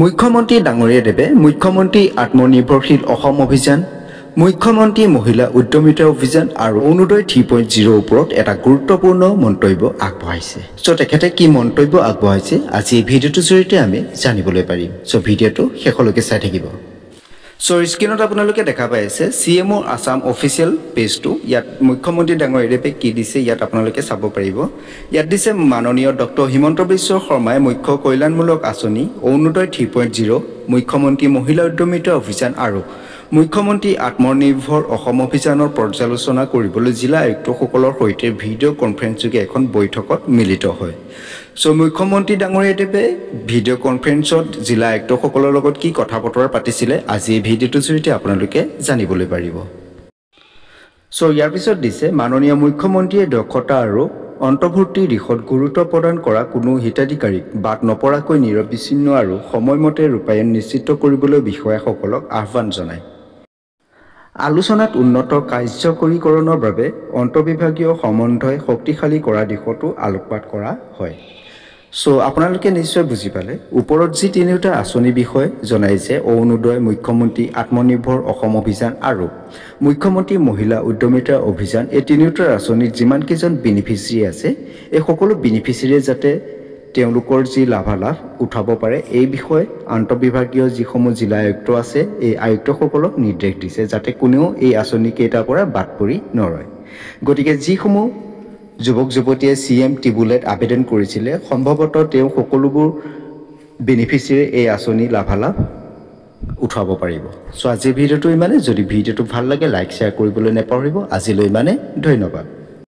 মুখ্যমন্ত্ৰী ডাঙৰীয়াদেৱে মুখ্যমন্ত্ৰী আত্মনিৰ্ভৰশীল অসম অভিযান, মুখ্যমন্ত্ৰী মহিলা উদ্যমিতা অভিযান আৰু অৰুণোদয় 3.0 ওপৰত এটা গুৰুত্বপূৰ্ণ মন্তব্য আগবঢ়াইছে। তেখেতে কি মন্তব্য আগবঢ়াইছে আজি এই ভিডিঅ'টোৰ জৰিয়তে আমি জানিবলৈ পাৰিম। ভিডিঅ'টো শেষলৈকে চাই থাকিব। স্ক্ৰীনত আপোনালোকে দেখা পাই আছে CMO আসাম অফিচিয়েল পেজটো। ইয়াত মুখ্যমন্ত্ৰী ডাঙৰীয়াদেৱে কি দিছে ইয়াত আপোনালোকে চাব পাৰিব। ইয়াত দিছে মাননীয় ডক্টৰ হিমন্ত বিশ্ব শৰ্মাই মুখ্য কল্যাণমূলক আঁচনি অৰুণোদয় 3.0, মুখ্যমন্ত্ৰী মহিলা উদ্যমিতা অভিযান আৰু মুখ্যমন্ত্ৰী আত্মনিৰ্ভৰ অসম অভিযানৰ পৰ্যালোচনা কৰিবলৈ জিলা আয়ুক্তসকলৰ সৈতে ভিডিঅ' কনফাৰেন্সযোগে এখন বৈঠকত মিলিত হয়। মুখ্যমন্ত্ৰী ডাঙৰীয়াদেৱে ভিডিঅ' কনফাৰেন্সত জিলা আয়ুক্তসকলৰ লগত কি কথা বতৰা পাতিছিলে আজি এই ভিডিঅ'টোৰ জৰিয়তে আপোনালোকে জানিবলৈ পাৰিব। ইয়াৰ পিছত দিছে মাননীয় মুখ্যমন্ত্ৰীয়ে দক্ষতা আৰু অন্তৰ্ভুক্তিৰ দিশত গুৰুত্ব প্ৰদান কৰা কোনো হিতাধিকাৰীক বাদ নপৰাকৈ নিৰবিচ্ছিন্ন আৰু সময়মতে ৰূপায়ণ নিশ্চিত কৰিবলৈ বিষয়াসকলক আহ্বান জনায়। আলোচনাত উন্নত কাৰ্যকৰীকৰণৰ বাবে অন্তঃবিভাগীয় সমন্বয় শক্তিশালী কৰা দিশতো আলোকপাত কৰা হয়। আপোনালোকে নিশ্চয় বুজি পালে। ওপৰত যি তিনিওটা আঁচনিৰ বিষয়ে জনাইছে, অৰুণোদয়, মুখ্যমন্ত্ৰী আত্মনিৰ্ভৰ অসম অভিযান আৰু মুখ্যমন্ত্ৰী মহিলা উদ্যমিতা অভিযান, এই তিনিওটা আঁচনিত যিমানকেইজন বেনিফিচিয়াৰী আছে এই সকলো বেনিফিচিয়াৰীয়ে যাতে তেওঁলোকৰ যি লাভালাভ উঠাব পাৰে এই বিষয়ে আন্তঃবিভাগীয় যিসমূহ জিলা আয়ুক্ত আছে এই আয়ুক্তসকলক নিৰ্দেশ দিছে যাতে কোনেও এই আঁচনিকেইটাৰ পৰা বাদ পৰি নৰয়। গতিকে যিসমূহ যুৱক যুৱতীয়ে CM টিবুলেট আবেদন কৰিছিলে সম্ভৱতঃ তেওঁ সকলোবোৰ বেনিফিচিয়াৰী এই আঁচনি লাভালাভ উঠাব পাৰিব। আজিৰ ভিডিঅ'টো ইমানে। যদি ভিডিঅ'টো ভাল লাগে লাইক শ্বেয়াৰ কৰিবলৈ নাপাহৰিব। আজিলৈ ইমানে, ধন্যবাদ।